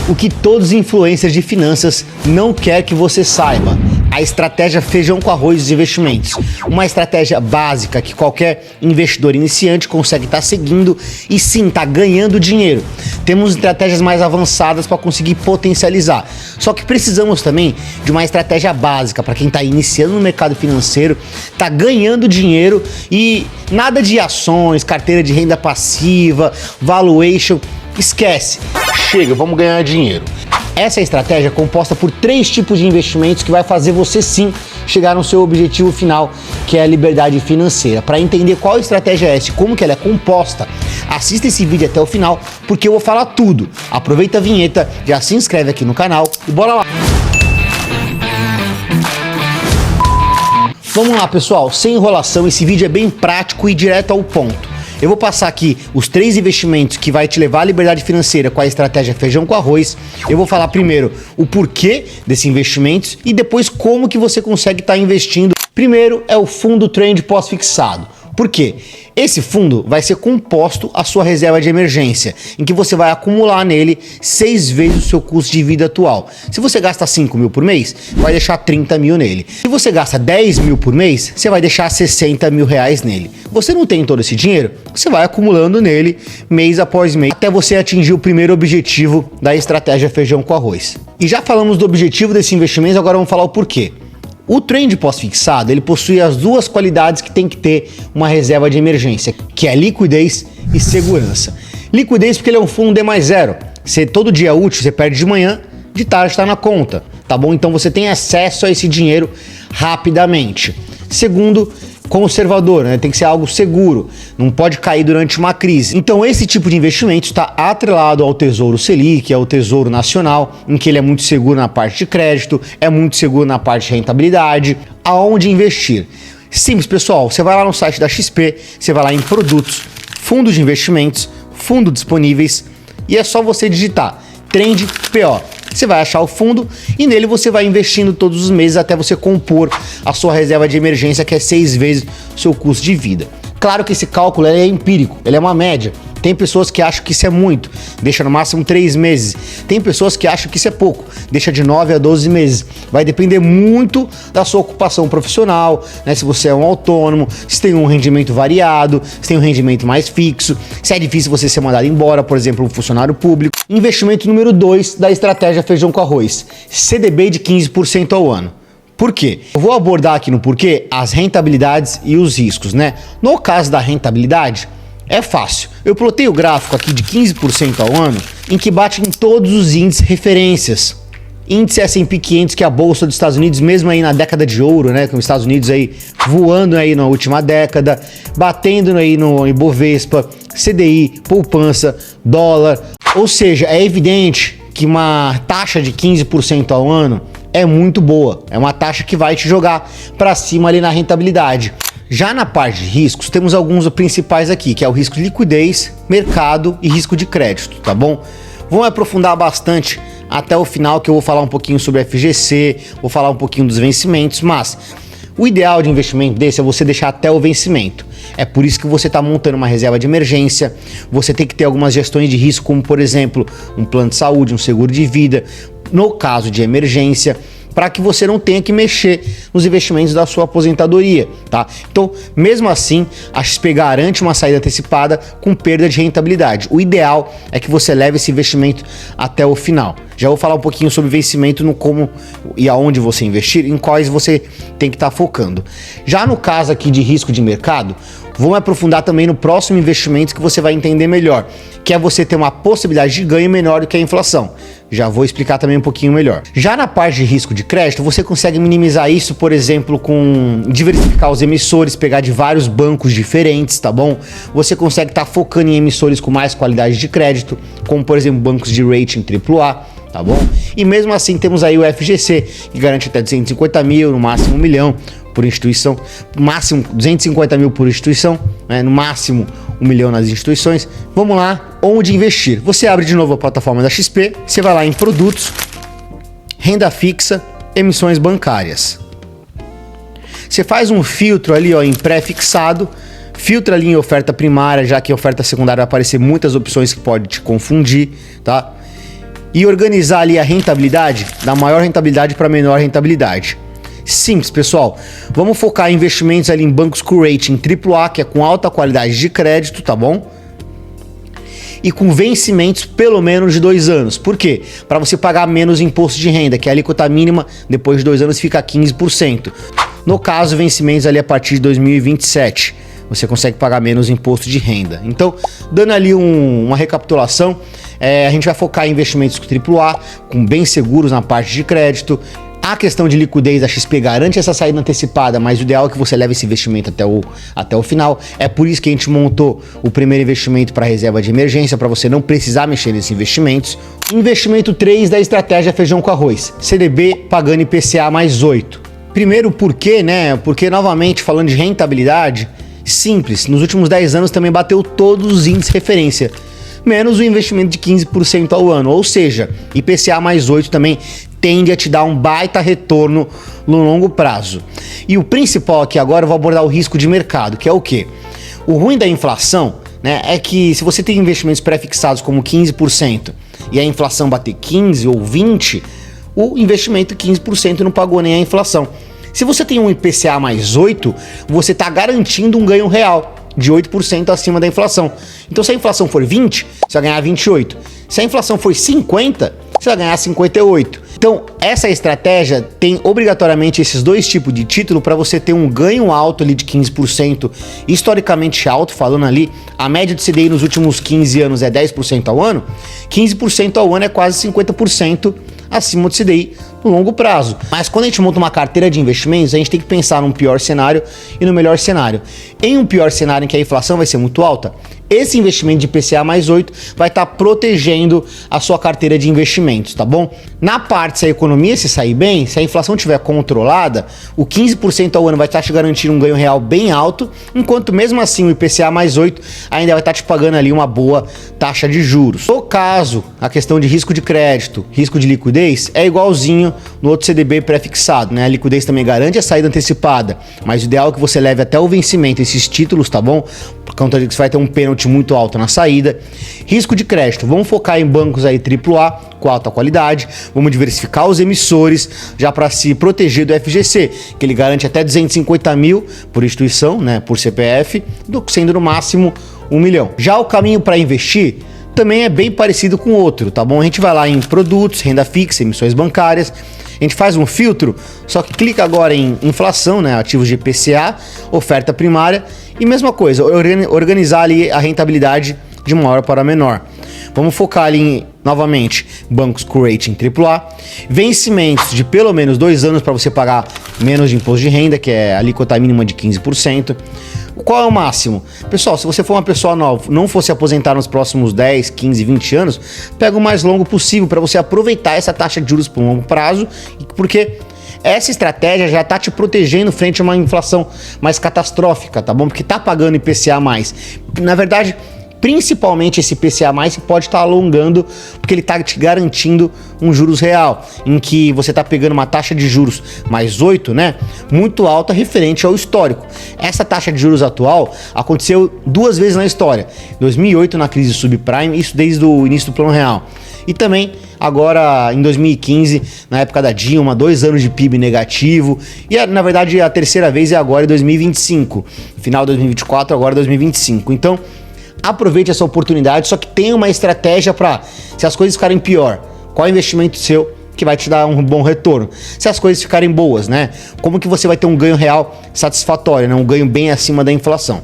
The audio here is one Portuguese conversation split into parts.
O que todos os influencers de finanças não querem que você saiba. A estratégia feijão com arroz dos investimentos. Uma estratégia básica que qualquer investidor iniciante consegue estar seguindo e sim, tá ganhando dinheiro. Temos estratégias mais avançadas para conseguir potencializar. Só que precisamos também de uma estratégia básica para quem está iniciando no mercado financeiro, tá ganhando dinheiro e nada de ações, carteira de renda passiva, valuation, esquece. Chega, vamos ganhar dinheiro. Essa estratégia é composta por 3 tipos de investimentos que vai fazer você sim chegar no seu objetivo final, que é a liberdade financeira. Para entender qual estratégia é essa e como que ela é composta, assista esse vídeo até o final, porque eu vou falar tudo. Aproveita a vinheta, já se inscreve aqui no canal e bora lá! Vamos lá, pessoal, sem enrolação, esse vídeo é bem prático e direto ao ponto. Eu vou passar aqui os 3 investimentos que vai te levar à liberdade financeira com a estratégia feijão com arroz. Eu vou falar primeiro o porquê desses investimentos e depois como que você consegue estar investindo. Primeiro é o fundo trend pós-fixado. Por quê? Esse fundo vai ser composto a sua reserva de emergência, em que você vai acumular nele 6 vezes o seu custo de vida atual. Se você gasta 5 mil por mês, vai deixar 30 mil nele. Se você gasta 10 mil por mês, você vai deixar 60 mil reais nele. Você não tem todo esse dinheiro, você vai acumulando nele mês após mês, até você atingir o primeiro objetivo da estratégia feijão com arroz. E já falamos do objetivo desse investimento, agora vamos falar o porquê. O trend pós-fixado, ele possui as 2 qualidades que tem que ter uma reserva de emergência, que é liquidez e segurança. Liquidez porque ele é um fundo D+0. Você, todo dia útil, você perde de manhã, de tarde está na conta, tá bom? Então você tem acesso a esse dinheiro rapidamente. Segundo, conservador, né? Tem que ser algo seguro, não pode cair durante uma crise. Então esse tipo de investimento está atrelado ao Tesouro Selic, ao Tesouro Nacional, em que ele é muito seguro na parte de crédito, é muito seguro na parte de rentabilidade. Aonde investir? Simples, pessoal, você vai lá no site da XP, você vai lá em produtos, fundos de investimentos, fundos disponíveis e é só você digitar Trend PO. Você vai achar o fundo e nele você vai investindo todos os meses até você compor a sua reserva de emergência, que é 6 vezes o seu custo de vida. Claro que esse cálculo é empírico, ele é uma média. Tem pessoas que acham que isso é muito, deixa no máximo 3 meses. Tem pessoas que acham que isso é pouco, deixa de 9 a 12 meses. Vai depender muito da sua ocupação profissional, né? Se você é um autônomo, se tem um rendimento variado, se tem um rendimento mais fixo, se é difícil você ser mandado embora, por exemplo, um funcionário público. Investimento número 2 da estratégia feijão com arroz, CDB de 15% ao ano. Por quê? Eu vou abordar aqui no porquê as rentabilidades e os riscos, né? No caso da rentabilidade, é fácil. Eu plotei o gráfico aqui de 15% ao ano, em que bate em todos os índices referências. Índice S&P 500, que é a bolsa dos Estados Unidos, mesmo aí na década de ouro, né? Com os Estados Unidos aí voando aí na última década, batendo aí no Ibovespa, CDI, poupança, dólar. Ou seja, é evidente que uma taxa de 15% ao ano é muito boa. É uma taxa que vai te jogar para cima ali na rentabilidade. Já na parte de riscos, temos alguns principais aqui, que é o risco de liquidez, mercado e risco de crédito, tá bom? Vamos aprofundar bastante até o final, que eu vou falar um pouquinho sobre FGC, vou falar um pouquinho dos vencimentos, mas o ideal de investimento desse é você deixar até o vencimento. É por isso que você está montando uma reserva de emergência, você tem que ter algumas gestões de risco, como por exemplo, um plano de saúde, um seguro de vida, no caso de emergência, para que você não tenha que mexer nos investimentos da sua aposentadoria, tá? Então, mesmo assim, a XP garante uma saída antecipada com perda de rentabilidade. O ideal é que você leve esse investimento até o final. Já vou falar um pouquinho sobre vencimento, no como e aonde você investir, em quais você tem que estar focando. Já no caso aqui de risco de mercado, vou me aprofundar também no próximo investimento que você vai entender melhor, que é você ter uma possibilidade de ganho menor do que a inflação. Já vou explicar também um pouquinho melhor. Já na parte de risco de crédito, você consegue minimizar isso, por exemplo, com diversificar os emissores, pegar de vários bancos diferentes, tá bom? Você consegue estar focando em emissores com mais qualidade de crédito, como por exemplo bancos de rating AAA, tá bom? E mesmo assim temos aí o FGC, que garante até 250 mil, no máximo 1 milhão por instituição, máximo 250 mil por instituição, né? No máximo 1 milhão nas instituições. Vamos lá, onde investir? Você abre de novo a plataforma da XP, você vai lá em produtos, renda fixa, emissões bancárias. Você faz um filtro ali, ó, em pré-fixado, filtra ali em oferta primária, já que em oferta secundária vai aparecer muitas opções que pode te confundir, tá? e organizar ali a rentabilidade, da maior rentabilidade para menor rentabilidade. Simples, pessoal. Vamos focar em investimentos ali em bancos com rating AAA, que é com alta qualidade de crédito, tá bom? E com vencimentos pelo menos de 2 anos. Por quê? Para você pagar menos imposto de renda, que a alíquota mínima depois de 2 anos fica 15%. No caso, vencimentos ali a partir de 2027. Você consegue pagar menos imposto de renda. Então, dando ali uma recapitulação, a gente vai focar em investimentos com AAA, com bem seguros na parte de crédito. A questão de liquidez, a XP garante essa saída antecipada, mas o ideal é que você leve esse investimento até o final. É por isso que a gente montou o primeiro investimento para reserva de emergência, para você não precisar mexer nesses investimentos. Investimento 3 da estratégia feijão com arroz, CDB pagando IPCA mais 8. Primeiro, por quê, né? Porque, novamente, falando de rentabilidade, simples, nos últimos 10 anos também bateu todos os índices de referência, menos o investimento de 15% ao ano, ou seja, IPCA mais 8 também tende a te dar um baita retorno no longo prazo. E o principal aqui agora, eu vou abordar o risco de mercado, que é o quê? O ruim da inflação, né, é que se você tem investimentos pré-fixados como 15% e a inflação bater 15 ou 20, o investimento 15% não pagou nem a inflação. Se você tem um IPCA mais 8, você está garantindo um ganho real de 8% acima da inflação. Então, se a inflação for 20, você vai ganhar 28. Se a inflação for 50, você vai ganhar 58. Então, essa estratégia tem obrigatoriamente esses dois tipos de título para você ter um ganho alto ali de 15%, historicamente alto, falando ali, a média de CDI nos últimos 15 anos é 10% ao ano, 15% ao ano é quase 50% acima do CDI no longo prazo. Mas quando a gente monta uma carteira de investimentos, a gente tem que pensar num pior cenário e no melhor cenário. Em um pior cenário em que a inflação vai ser muito alta, esse investimento de IPCA mais 8 vai estar protegendo a sua carteira de investimentos, tá bom? Na parte, se a economia se sair bem, se a inflação estiver controlada, o 15% ao ano vai estar te garantindo um ganho real bem alto, enquanto mesmo assim o IPCA mais 8 ainda vai estar te pagando ali uma boa taxa de juros. No caso, a questão de risco de crédito, risco de liquidez, é igualzinho no outro CDB pré-fixado, né? A liquidez também garante a saída antecipada, mas o ideal é que você leve até o vencimento esses títulos, tá bom? Por conta de que você vai ter um pênalti muito alto na saída. Risco de crédito, vamos focar em bancos aí AAA com alta qualidade, vamos diversificar os emissores já para se proteger do FGC, que ele garante até 250 mil por instituição, né, por CPF, sendo no máximo 1 milhão. Já o caminho para investir também é bem parecido com o outro, tá bom? A gente vai lá em produtos, renda fixa, emissões bancárias, a gente faz um filtro, só que clica agora em inflação, né, ativos de IPCA, oferta primária e mesma coisa, organizar ali a rentabilidade de maior para menor. Vamos focar ali novamente, bancos com rating AAA, vencimentos de pelo menos 2 anos para você pagar menos de imposto de renda, que é a alíquota mínima de 15%. Qual é o máximo? Pessoal, se você for uma pessoa nova, não for se aposentar nos próximos 10, 15, 20 anos, pega o mais longo possível para você aproveitar essa taxa de juros por um longo prazo, porque essa estratégia já tá te protegendo frente a uma inflação mais catastrófica, tá bom? Porque tá pagando IPCA mais. Na verdade, principalmente esse IPCA+, você pode estar alongando, porque ele está te garantindo um juros real, em que você está pegando uma taxa de juros mais 8, né? Muito alta referente ao histórico. Essa taxa de juros atual aconteceu 2 vezes na história. 2008 na crise subprime, isso desde o início do Plano Real. E também agora em 2015, na época da Dilma, 2 anos de PIB negativo. E na verdade a terceira vez é agora em 2025. Final de 2024, agora 2025. Então, aproveite essa oportunidade, só que tenha uma estratégia para, se as coisas ficarem pior, qual é o investimento seu que vai te dar um bom retorno? Se as coisas ficarem boas, né? Como que você vai ter um ganho real satisfatório, né? Um ganho bem acima da inflação.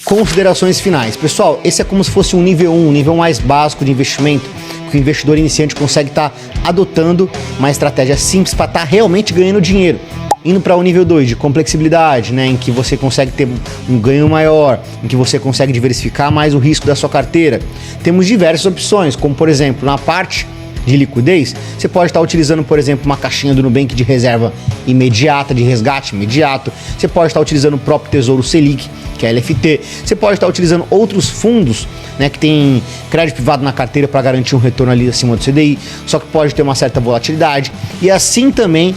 Considerações finais. Pessoal, esse é como se fosse um nível mais básico de investimento, que o investidor iniciante consegue estar adotando uma estratégia simples para estar realmente ganhando dinheiro. Indo para o nível 2 de complexibilidade, né, em que você consegue ter um ganho maior, em que você consegue diversificar mais o risco da sua carteira. Temos diversas opções, como por exemplo, na parte de liquidez, você pode estar utilizando, por exemplo, uma caixinha do Nubank de reserva imediata, de resgate imediato. Você pode estar utilizando o próprio Tesouro Selic, que é LFT. Você pode estar utilizando outros fundos, né, que tem crédito privado na carteira para garantir um retorno ali acima do CDI, só que pode ter uma certa volatilidade. E assim também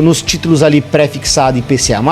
nos títulos ali pré-fixado e IPCA+,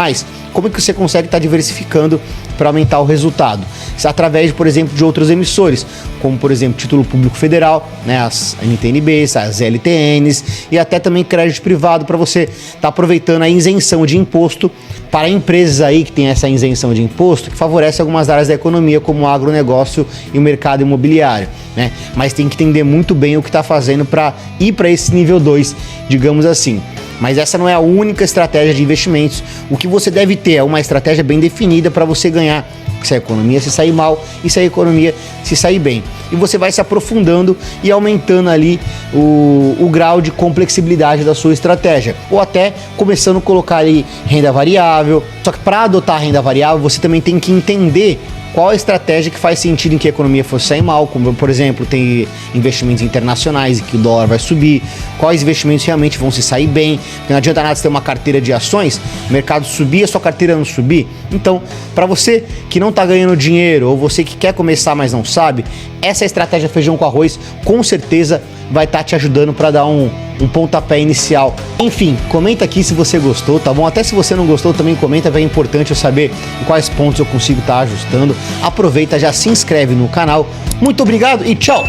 como é que você consegue estar diversificando para aumentar o resultado? Através, por exemplo, de outros emissores, como por exemplo título público federal, né, as NTNBs, as LTNs e até também crédito privado para você estar aproveitando a isenção de imposto para empresas aí que tem essa isenção de imposto que favorece algumas áreas da economia como o agronegócio e o mercado imobiliário, né? Mas tem que entender muito bem o que está fazendo para ir para esse nível 2, digamos assim. Mas essa não é a única estratégia de investimentos. O que você deve ter é uma estratégia bem definida para você ganhar se a economia se sair mal e se a economia se sair bem. E você vai se aprofundando e aumentando ali o grau de complexibilidade da sua estratégia. Ou até começando a colocar ali renda variável. Só que para adotar a renda variável, você também tem que entender qual a estratégia que faz sentido em que a economia fosse sair mal, como por exemplo, tem investimentos internacionais e que o dólar vai subir, quais investimentos realmente vão se sair bem, porque não adianta nada você ter uma carteira de ações, o mercado subir e a sua carteira não subir. Então, para você que não está ganhando dinheiro ou você que quer começar, mas não sabe, essa estratégia feijão com arroz com certeza vai estar te ajudando para dar um pontapé inicial. Enfim, comenta aqui se você gostou, tá bom? Até se você não gostou, também comenta, é importante eu saber em quais pontos eu consigo estar ajustando. Aproveita, já se inscreve no canal. Muito obrigado e tchau!